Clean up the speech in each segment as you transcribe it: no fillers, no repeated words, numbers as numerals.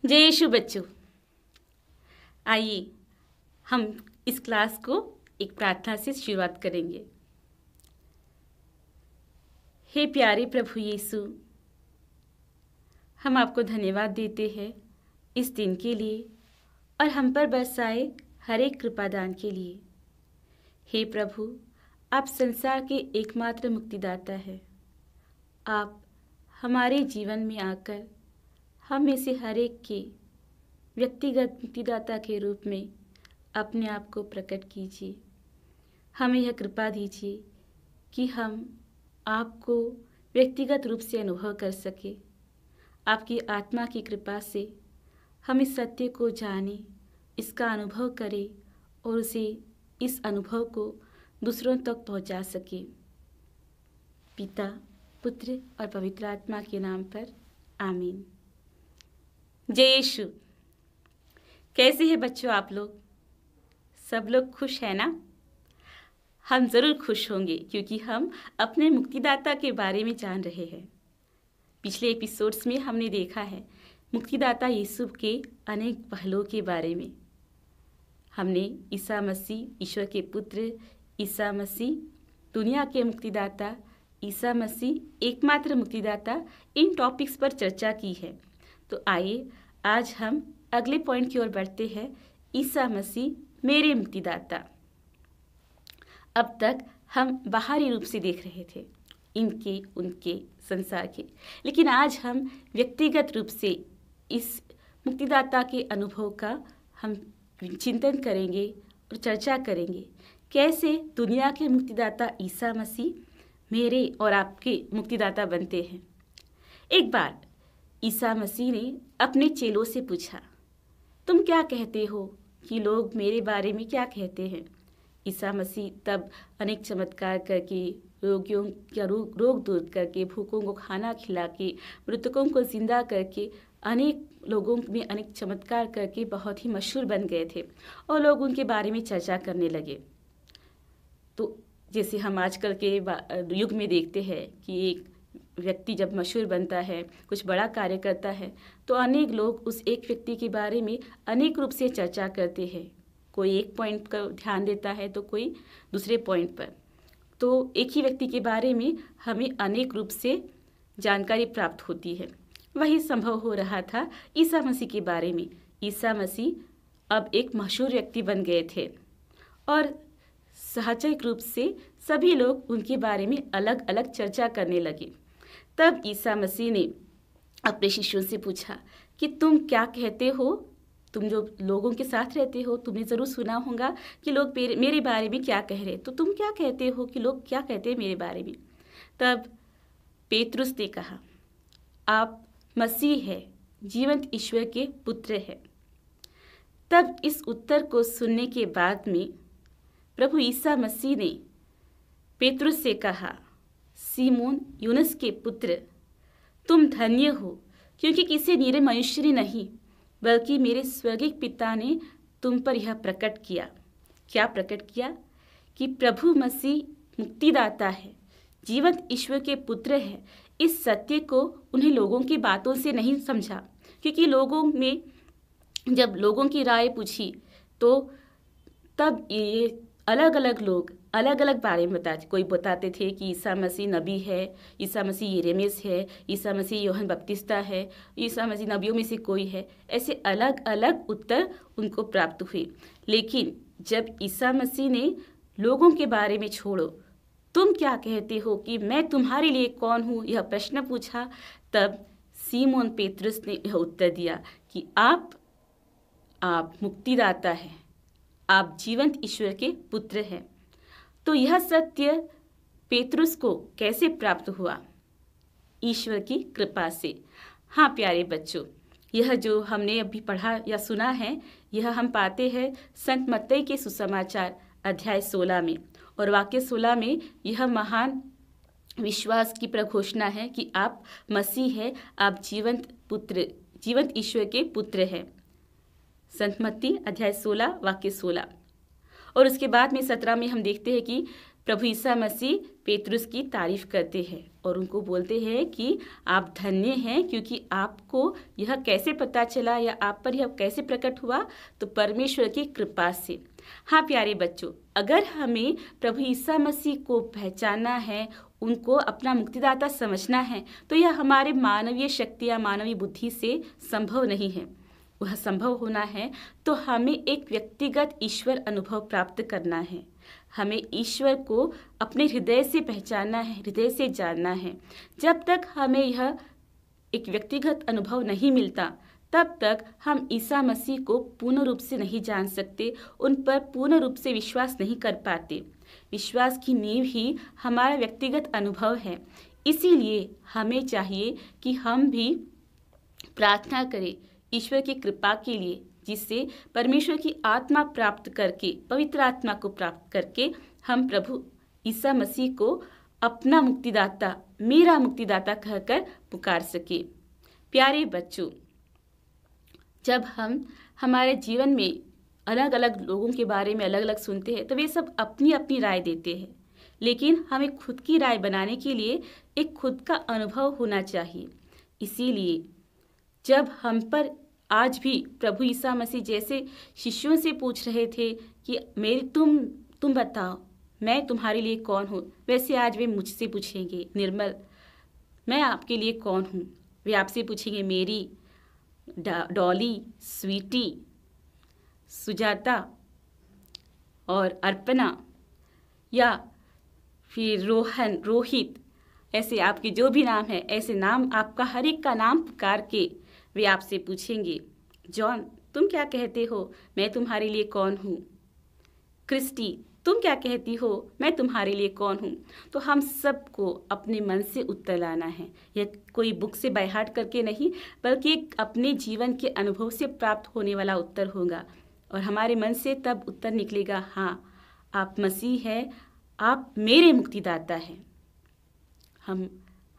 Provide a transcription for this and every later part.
जय यीशु बच्चों, आइए हम इस क्लास को एक प्रार्थना से शुरुआत करेंगे। हे प्यारे प्रभु यीशु, हम आपको धन्यवाद देते हैं इस दिन के लिए और हम पर बरसाए हर एक कृपादान के लिए। हे प्रभु, आप संसार के एकमात्र मुक्तिदाता हैं। आप हमारे जीवन में आकर हम में से हर एक के व्यक्तिगत मुक्तिदाता के रूप में अपने आप को प्रकट कीजिए। हमें यह कृपा दीजिए कि हम आपको व्यक्तिगत रूप से अनुभव कर सके। आपकी आत्मा की कृपा से हम इस सत्य को जाने, इसका अनुभव करें और उसे इस अनुभव को दूसरों तक पहुंचा सके। पिता, पुत्र और पवित्र आत्मा के नाम पर आमीन। जय यीशु। कैसे हैं बच्चों आप लोग? सब लोग खुश हैं ना? हम ज़रूर खुश होंगे क्योंकि हम अपने मुक्तिदाता के बारे में जान रहे हैं। पिछले एपिसोड्स में हमने देखा है मुक्तिदाता यीशु के अनेक पहलुओं के बारे में। हमने ईसा मसीह, ईश्वर के पुत्र, ईसा मसीह, दुनिया के मुक्तिदाता, ईसा मसीह एकमात्र मुक्तिदाता, इन टॉपिक्स पर चर्चा की है। तो आइए आज हम अगले पॉइंट की ओर बढ़ते हैं। ईसा मसीह मेरे मुक्तिदाता। अब तक हम बाहरी रूप से देख रहे थे इनके, उनके, संसार के, लेकिन आज हम व्यक्तिगत रूप से इस मुक्तिदाता के अनुभव का हम चिंतन करेंगे और चर्चा करेंगे। कैसे दुनिया के मुक्तिदाता ईसा मसीह मेरे और आपके मुक्तिदाता बनते हैं। एक बार ईसा मसीह ने अपने चेलों से पूछा, तुम क्या कहते हो कि लोग मेरे बारे में क्या कहते हैं? ईसा मसीह तब अनेक चमत्कार करके, रोगियों का रोग दूर करके, भूखों को खाना खिला के, मृतकों को जिंदा करके, अनेक लोगों में अनेक चमत्कार करके बहुत ही मशहूर बन गए थे और लोग उनके बारे में चर्चा करने लगे। तो जैसे हम आजकल के युग में देखते हैं कि एक व्यक्ति जब मशहूर बनता है, कुछ बड़ा कार्य करता है, तो अनेक लोग उस एक व्यक्ति के बारे में अनेक रूप से चर्चा करते हैं। कोई एक पॉइंट का ध्यान देता है तो कोई दूसरे पॉइंट पर। तो एक ही व्यक्ति के बारे में हमें अनेक रूप से जानकारी प्राप्त होती है। वही संभव हो रहा था ईसा मसीह के बारे में। ईसा मसीह अब एक मशहूर व्यक्ति बन गए थे और साहजिक रूप से सभी लोग उनके बारे में अलग अलग चर्चा करने लगे। तब ईसा मसीह ने अपने शिष्यों से पूछा कि तुम क्या कहते हो? तुम जो लोगों के साथ रहते हो, तुमने ज़रूर सुना होगा कि लोग मेरे बारे में क्या कह रहे, तो तुम क्या कहते हो कि लोग क्या कहते हैं मेरे बारे में? तब पेतरुस ने कहा, आप मसीह है, जीवंत ईश्वर के पुत्र है। तब इस उत्तर को सुनने के बाद में प्रभु ईसा मसीह ने पेतरुस से कहा, सीमोन यूनस के पुत्र, तुम धन्य हो क्योंकि किसी निरे मनुष्य ने नहीं बल्कि मेरे स्वर्गीय पिता ने तुम पर यह प्रकट किया। क्या प्रकट किया? कि प्रभु मसीह मुक्तिदाता है, जीवंत ईश्वर के पुत्र है। इस सत्य को उन्हें लोगों की बातों से नहीं समझा, क्योंकि लोगों में जब लोगों की राय पूछी तो तब ये अलग अलग लोग अलग अलग बारे में बताते। कोई बताते थे कि ईसा मसीह नबी है, ईसा मसीह यिर्मयाह है, ईसा मसीह यूहन्ना बपतिस्ता है, ईसा मसीह नबियों में से कोई है। ऐसे अलग अलग उत्तर उनको प्राप्त हुए। लेकिन जब ईसा मसीह ने लोगों के बारे में छोड़ो, तुम क्या कहते हो कि मैं तुम्हारे लिए कौन हूँ, यह प्रश्न पूछा, तब सीमोन पेतरुस ने यह उत्तर दिया कि आप मुक्तिदाता हैं, आप जीवंत ईश्वर के पुत्र हैं। तो यह सत्य पेतरुस को कैसे प्राप्त हुआ? ईश्वर की कृपा से। हाँ प्यारे बच्चों, यह जो हमने अभी पढ़ा या सुना है, यह हम पाते हैं संत मत्ती के सुसमाचार अध्याय 16 में, और वाक्य 16 में यह महान विश्वास की प्रघोषणा है कि आप मसीह है, आप जीवंत ईश्वर के पुत्र हैं। संत मत्ती अध्याय 16 वाक्य 16। और उसके बाद में 17 में हम देखते हैं कि प्रभु ईसा मसीह पेतरुस की तारीफ करते हैं और उनको बोलते हैं कि आप धन्य हैं, क्योंकि आपको यह कैसे पता चला या आप पर यह कैसे प्रकट हुआ, तो परमेश्वर की कृपा से। हाँ प्यारे बच्चों, अगर हमें प्रभु ईसा मसीह को पहचानना है, उनको अपना मुक्तिदाता समझना है, तो यह हमारे मानवीय शक्ति या मानवीय बुद्धि से संभव नहीं है। वह संभव होना है तो हमें एक व्यक्तिगत ईश्वर अनुभव प्राप्त करना है। हमें ईश्वर को अपने हृदय से पहचानना है, हृदय से जानना है। जब तक हमें यह एक व्यक्तिगत अनुभव नहीं मिलता, तब तक हम ईसा मसीह को पूर्ण रूप से नहीं जान सकते, उन पर पूर्ण रूप से विश्वास नहीं कर पाते। विश्वास की नींव ही हमारा व्यक्तिगत अनुभव है। इसीलिए हमें चाहिए कि हम भी प्रार्थना करें ईश्वर की कृपा के लिए, जिससे परमेश्वर की आत्मा प्राप्त करके, पवित्र आत्मा को प्राप्त करके हम प्रभु ईसा मसीह को अपना मुक्तिदाता, मेरा मुक्तिदाता कहकर पुकार सके। प्यारे बच्चों, जब हम हमारे जीवन में अलग अलग लोगों के बारे में अलग अलग सुनते हैं, तो वे सब अपनी अपनी राय देते हैं, लेकिन हमें खुद की राय बनाने के लिए एक खुद का अनुभव होना चाहिए। इसीलिए जब हम पर आज भी प्रभु ईसा मसीह जैसे शिष्यों से पूछ रहे थे कि तुम बताओ मैं तुम्हारे लिए कौन हूँ, वैसे आज वे मुझसे पूछेंगे, निर्मल मैं आपके लिए कौन हूँ। वे आपसे पूछेंगे मेरी, डॉली, स्वीटी, सुजाता और अर्पणा, या फिर रोहन, रोहित, ऐसे आपके जो भी नाम है, ऐसे नाम आपका हर एक का नाम पुकार के वे आपसे पूछेंगे, जॉन तुम क्या कहते हो, मैं तुम्हारे लिए कौन हूँ। क्रिस्टी तुम क्या कहती हो, मैं तुम्हारे लिए कौन हूँ। तो हम सबको अपने मन से उत्तर लाना है। यह कोई बुक से बाय हार्ट करके नहीं, बल्कि एक अपने जीवन के अनुभव से प्राप्त होने वाला उत्तर होगा। और हमारे मन से तब उत्तर निकलेगा, हाँ आप मसीह है, आप मेरे मुक्तिदाता हैं। हम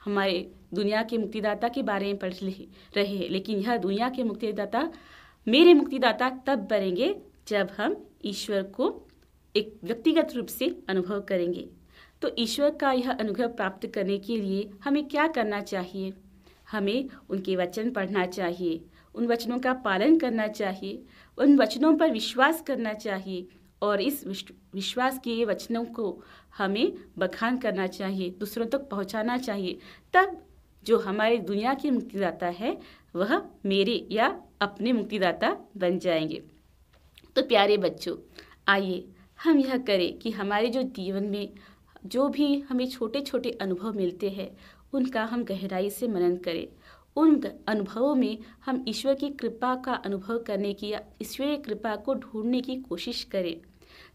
हमारे दुनिया के मुक्तिदाता के बारे में पढ़ रहे हैं, लेकिन यह दुनिया के मुक्तिदाता, मेरे मुक्तिदाता तब बनेंगे जब हम ईश्वर को एक व्यक्तिगत रूप से अनुभव करेंगे। तो ईश्वर का यह अनुभव प्राप्त करने के लिए हमें क्या करना चाहिए? हमें उनके वचन पढ़ना चाहिए, उन वचनों का पालन करना चाहिए, उन वचनों पर विश्वास करना चाहिए और इस विश्वास के वचनों को हमें बखान करना चाहिए, दूसरों तक पहुंचाना चाहिए। तब जो हमारे दुनिया के मुक्तिदाता है वह मेरे या अपने मुक्तिदाता बन जाएंगे। तो प्यारे बच्चों, आइए हम यह करें कि हमारे जो जीवन में जो भी हमें छोटे छोटे अनुभव मिलते हैं, उनका हम गहराई से मनन करें। उन अनुभवों में हम ईश्वर की कृपा का अनुभव करने की या ईश्वरीय कृपा को ढूंढने की कोशिश करें।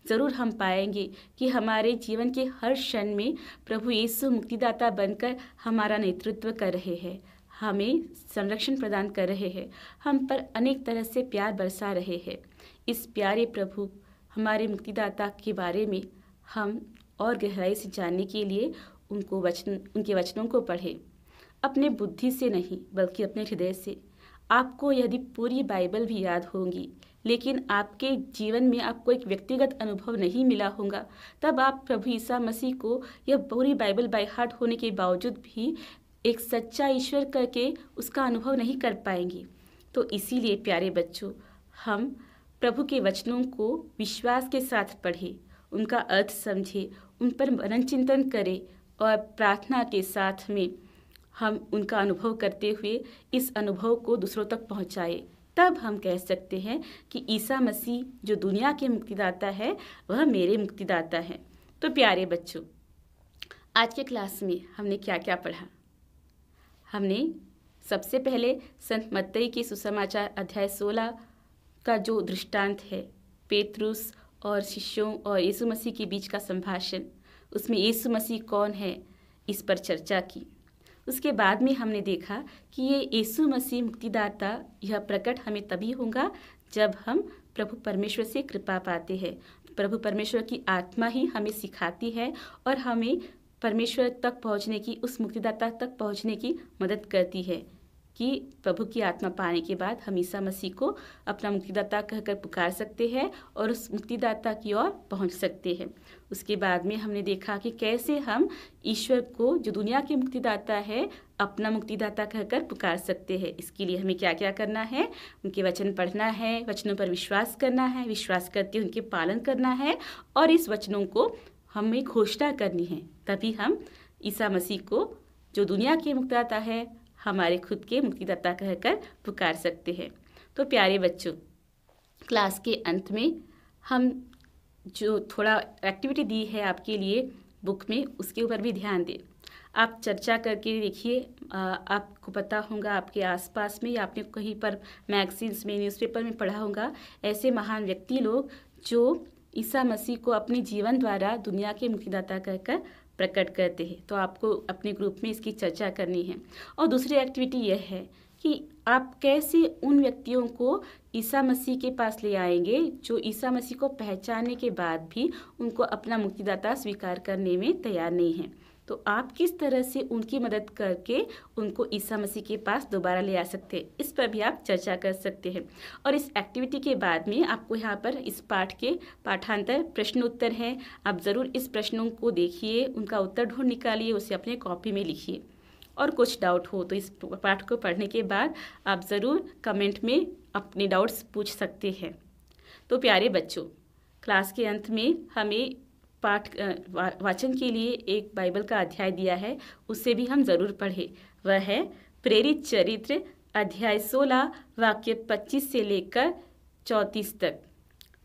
ज़रूर हम पाएंगे कि हमारे जीवन के हर क्षण में प्रभु यीशु मुक्तिदाता बनकर हमारा नेतृत्व कर रहे हैं, हमें संरक्षण प्रदान कर रहे हैं, हम पर अनेक तरह से प्यार बरसा रहे हैं। इस प्यारे प्रभु हमारे मुक्तिदाता के बारे में हम और गहराई से जानने के लिए उनके वचनों को पढ़ें, अपने बुद्धि से नहीं बल्कि अपने हृदय से। आपको यदि पूरी बाइबल भी याद होगी, लेकिन आपके जीवन में आपको एक व्यक्तिगत अनुभव नहीं मिला होगा, तब आप प्रभु ईसा मसीह को यह पूरी बाइबल बाय हार्ट होने के बावजूद भी एक सच्चा ईश्वर करके उसका अनुभव नहीं कर पाएंगे। तो इसीलिए प्यारे बच्चों, हम प्रभु के वचनों को विश्वास के साथ पढ़ें, उनका अर्थ समझें, उन पर मनन चिंतन करें और प्रार्थना के साथ में हम उनका अनुभव करते हुए इस अनुभव को दूसरों तक पहुंचाएं। तब हम कह सकते हैं कि ईसा मसीह जो दुनिया के मुक्तिदाता है वह मेरे मुक्तिदाता है। तो प्यारे बच्चों, आज के क्लास में हमने क्या क्या पढ़ा? हमने सबसे पहले संत मत्ती के सुसमाचार अध्याय 16 का जो दृष्टांत है, पेतरुस और शिष्यों और यीशु मसीह के बीच का संभाषण, उसमें यीशु मसीह कौन है इस पर चर्चा की। उसके बाद में हमने देखा कि ये यीशु मसीह मुक्तिदाता यह प्रकट हमें तभी होगा जब हम प्रभु परमेश्वर से कृपा पाते हैं। प्रभु परमेश्वर की आत्मा ही हमें सिखाती है और हमें परमेश्वर तक पहुंचने की, उस मुक्तिदाता तक पहुंचने की मदद करती है कि प्रभु की आत्मा पाने के बाद हम ईसा मसीह को अपना मुक्तिदाता कहकर पुकार सकते हैं और उस मुक्तिदाता की ओर पहुंच सकते हैं। उसके बाद में हमने देखा कि कैसे हम ईश्वर को, जो दुनिया के मुक्तिदाता है, अपना मुक्तिदाता कहकर पुकार सकते हैं। इसके लिए हमें क्या क्या करना है? उनके वचन पढ़ना है, वचनों पर विश्वास करना है, विश्वास करके उनके पालन करना है और इस वचनों को हमें घोषणा करनी है। तभी हम ईसा मसीह को, जो दुनिया के मुक्तिदाता है, हमारे खुद के मुक्तिदाता कहकर पुकार सकते हैं। तो प्यारे बच्चों, क्लास के अंत में हम जो थोड़ा एक्टिविटी दी है आपके लिए बुक में, उसके ऊपर भी ध्यान दें। आप चर्चा करके देखिए। आपको पता होगा आपके आसपास में या आपने कहीं पर मैगजीन्स में, न्यूज़पेपर में पढ़ा होगा ऐसे महान व्यक्ति लोग जो ईसा मसीह को अपने जीवन द्वारा दुनिया के मुक्तिदाता कहकर प्रकट करते हैं। तो आपको अपने ग्रुप में इसकी चर्चा करनी है। और दूसरी एक्टिविटी यह है कि आप कैसे उन व्यक्तियों को ईसा मसीह के पास ले आएंगे जो ईसा मसीह को पहचानने के बाद भी उनको अपना मुक्तिदाता स्वीकार करने में तैयार नहीं हैं। तो आप किस तरह से उनकी मदद करके उनको ईसा मसीह के पास दोबारा ले आ सकते हैं, इस पर भी आप चर्चा कर सकते हैं। और इस एक्टिविटी के बाद में आपको यहाँ पर इस पाठ के पाठांतर प्रश्न उत्तर हैं। आप ज़रूर इस प्रश्नों को देखिए, उनका उत्तर ढूंढ निकालिए, उसे अपने कॉपी में लिखिए। और कुछ डाउट हो तो इस पाठ को पढ़ने के बाद आप ज़रूर कमेंट में अपने डाउट्स पूछ सकते हैं। तो प्यारे बच्चों, क्लास के अंत में हमें पाठ वाचन के लिए एक बाइबल का अध्याय दिया है, उससे भी हम ज़रूर पढ़ें। वह है प्रेरित चरित्र अध्याय 16 वाक्य 25 से लेकर 34 तक।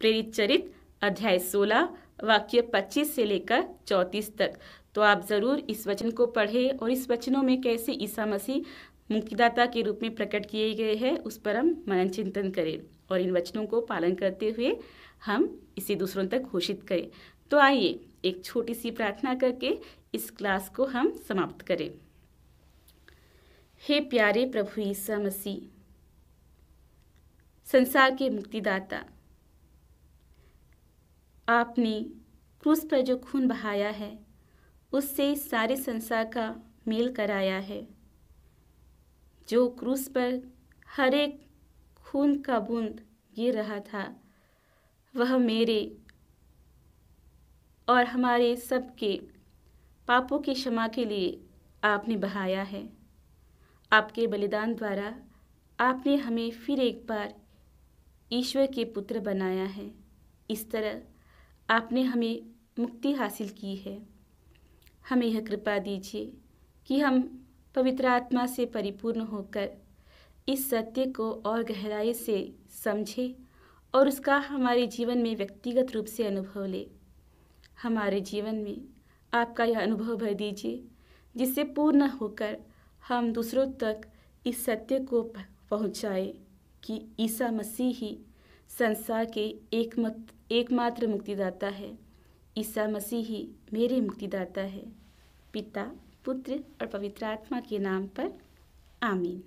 प्रेरित चरित्र अध्याय 16 वाक्य 25 से लेकर 34 तक। तो आप ज़रूर इस वचन को पढ़ें और इस वचनों में कैसे ईसा मसीह मुक्तिदाता के रूप में प्रकट किए गए हैं उस पर हम मनन चिंतन करें और इन वचनों को पालन करते हुए हम इसे दूसरों तक घोषित करें। तो आइए एक छोटी सी प्रार्थना करके इस क्लास को हम समाप्त करें। हे प्यारे प्रभु ईसा मसीह, संसार के मुक्तिदाता, आपने क्रूस पर जो खून बहाया है उससे सारे संसार का मेल कराया है। जो क्रूस पर हर एक खून का बूंद गिर रहा था वह मेरे और हमारे सबके पापों की क्षमा के लिए आपने बहाया है। आपके बलिदान द्वारा आपने हमें फिर एक बार ईश्वर के पुत्र बनाया है। इस तरह आपने हमें मुक्ति हासिल की है। हमें यह कृपा दीजिए कि हम पवित्र आत्मा से परिपूर्ण होकर इस सत्य को और गहराई से समझें और उसका हमारे जीवन में व्यक्तिगत रूप से अनुभव लें। हमारे जीवन में आपका यह अनुभव भर दीजिए जिससे पूर्ण होकर हम दूसरों तक इस सत्य को पहुँचाएं कि ईसा मसीह ही संसार के एकमात्र मुक्तिदाता है। ईसा मसीह ही मेरे मुक्तिदाता है। पिता, पुत्र और पवित्र आत्मा के नाम पर आमीन।